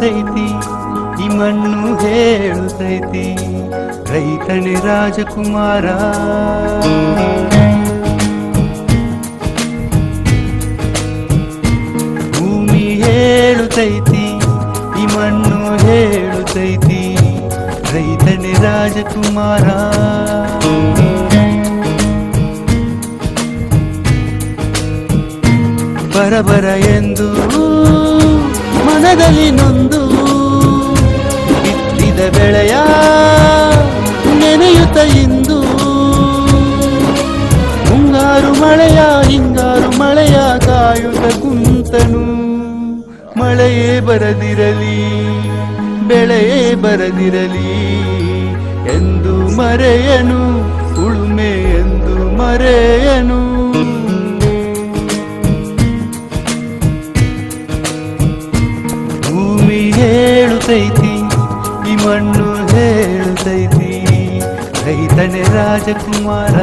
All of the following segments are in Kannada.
ಹೇಳುತ್ತೈತಿ, ಈ ಮಣ್ಣು ಹೇಳುತ್ತೈತಿ, ರೈತನೇ ರಾಜಕುಮಾರ. ಭೂಮಿ ಹೇಳುತ್ತೈತಿ, ಈ ಮಣ್ಣು ಹೇಳುತ್ತೈತಿ, ರೈತನೇ ರಾಜಕುಮಾರ. ಬರಬರ ಎಂದು ಮನದಲ್ಲಿ ನೊಂದು ಬಿತ್ತಿದ ಬೆಳೆಯ ನೆನೆಯುತ್ತ ಇಂದು ಮುಂಗಾರು ಮಳೆಯ ಹಿಂಗಾರು ಮಳೆಯ ಕಾಯುತ್ತ ಕುಂತನು. ಮಳೆಯೇ ಬರದಿರಲಿ ಬೆಳೆಯೇ ಬರದಿರಲಿ ಎಂದು ಮರೆಯನು, ಉಳುಮೆ ಎಂದು ಮರೆಯನು. ಭೂಮಿ ಹೇಳುತ್ತೈತಿ, ಈ ಮಣ್ಣು ಹೇಳುತ್ತೈತಿ, ರೈತನೇ ರಾಜಕುಮಾರ.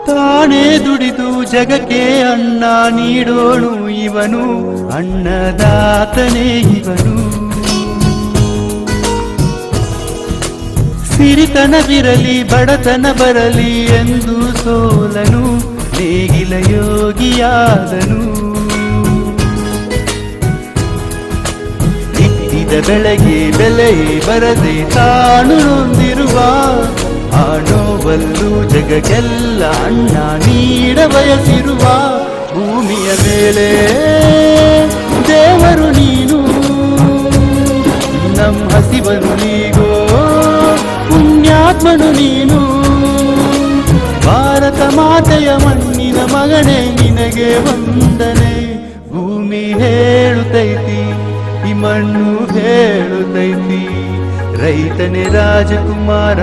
ತಾನೇ ದುಡಿದು ಜಗಕ್ಕೆ ಅನ್ನ ನೀಡೋಣು ಇವನು, ಅನ್ನದಾತನೇ ಇವನು. ಸಿರಿತನವಿರಲಿ ಬಡತನ ಬರಲಿ ಎಂದು ಸೋಲನು, ನೇಗಿಲ ಯೋಗಿಯಾದನು. ಬಿತ್ತಿದ ಬೆಳೆಗೆ ಬೆಲೆ ಬರದೆ ತಾನು ನೊಂದಿರುವ ಆ ನೋವಲ್ಲೂ ಜಗಕ್ಕೆಲ್ಲ ಅನ್ನ ನೀಡ ಬಯಸಿರುವ ಭೂಮಿಯ ಮೇಲೆ ದೇವರು ನೀನು, ನಮ್ಮ ಹಸಿವನು ನೀಗೋ ಪುಣ್ಯಾತ್ಮನು ನೀನು. ಭಾರತ ಮಾತೆಯ ಮಣ್ಣಿನ ಮಗನೇ ನಿನಗೆ ವಂದನೆ. ಭೂಮಿ ಹೇಳುತ್ತೈತಿ, ಈ ಮಣ್ಣು ಹೇಳುತ್ತೈತಿ, ರೈತನೇ ರಾಜಕುಮಾರ.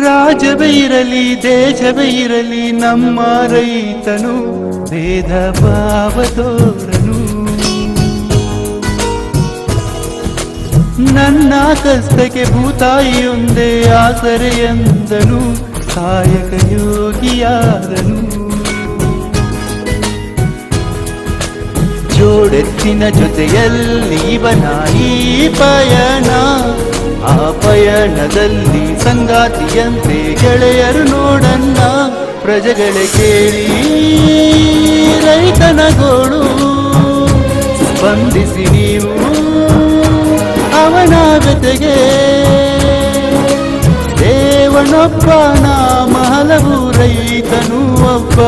ರಾಜ್ಯವೇ ಇರಲಿ ದೇಶವೇ ಇರಲಿ ನಮ್ಮ ರೈತನು ಭೇದ ಭಾವ ತೋರನು. ನನ್ನ ಕಷ್ಟಕ್ಕೆ ಭೂತಾಯಿಯೊಂದೇ ಆಸರೆ ಎಂದನು, ಕಾಯಕ ಯೋಗಿಯಾದನು. ಜೋಡೆತ್ತಿನ ಜೊತೆಯಲ್ಲಿ ಇವನ ಈ ಪಯಣ, ಆ ಪಯಣದಲ್ಲಿ ಸಂಗಾತಿಯಂತೆ ಗೆಳೆಯರು ನೋಡನ್ನ. ಪ್ರಜೆಗಳೇ ಕೇಳಿ ರೈತನ ಗೋಳು, ಸ್ಪಂದಿಸಿ ನೀವು ಅವನ ಜೊತೆಗೆ. ದೇವನೊಬ್ಬ ನಾಮ ಹಲವು, ರೈತನೂ ಒಬ್ಬ,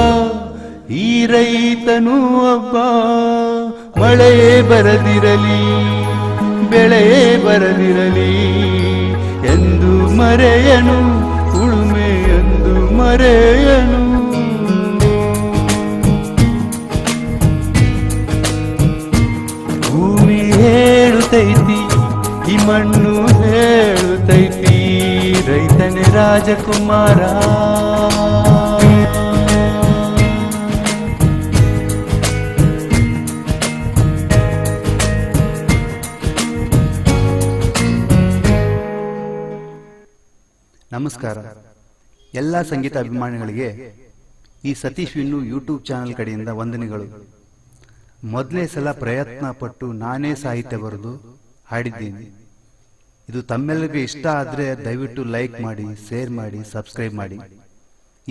ಈ ರೈತನೂ ಒಬ್ಬ. ಮಳೆಯೇ ಬರದಿರಲಿ ಬೆಳೆಯೇ ಬರದಿರಲಿ ಎಂದು ಮರೆಯನು, ಉಳುಮೆ ಎಂದು ಮರೆಯನು. ಭೂಮಿ ಹೇಳುತ್ತೈತಿ, ಈ ಮಣ್ಣು ಹೇಳುತ್ತೈತಿ, ರೈತನೇ ರಾಜಕುಮಾರ. ನಮಸ್ಕಾರ ಎಲ್ಲ ಸಂಗೀತ ಅಭಿಮಾನಿಗಳಿಗೆ ಈ ಸತೀಶ್ ವಿನ್ನು ಯೂಟ್ಯೂಬ್ ಚಾನೆಲ್ ಕಡೆಯಿಂದ ವಂದನೆಗಳು. ಮೊದಲನೇ ಸಲ ಪ್ರಯತ್ನ ಪಟ್ಟು ನಾನೇ ಸಾಹಿತ್ಯ ಬರೆದು ಹಾಡಿದ್ದೀನಿ. ಇದು ತಮ್ಮೆಲ್ಲರಿಗೂ ಇಷ್ಟ ಆದರೆ ದಯವಿಟ್ಟು ಲೈಕ್ ಮಾಡಿ, ಶೇರ್ ಮಾಡಿ, ಸಬ್ಸ್ಕ್ರೈಬ್ ಮಾಡಿ.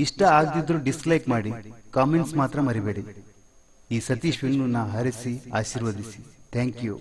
ಇಷ್ಟ ಆಗದಿದ್ರೂ ಡಿಸ್ಲೈಕ್ ಮಾಡಿ, ಕಾಮೆಂಟ್ಸ್ ಮಾತ್ರ ಮರಿಬೇಡಿ. ಈ ಸತೀಶ್ ವಿನ್ನು ಹರಿಸಿ ಆಶೀರ್ವದಿಸಿ. Thank you.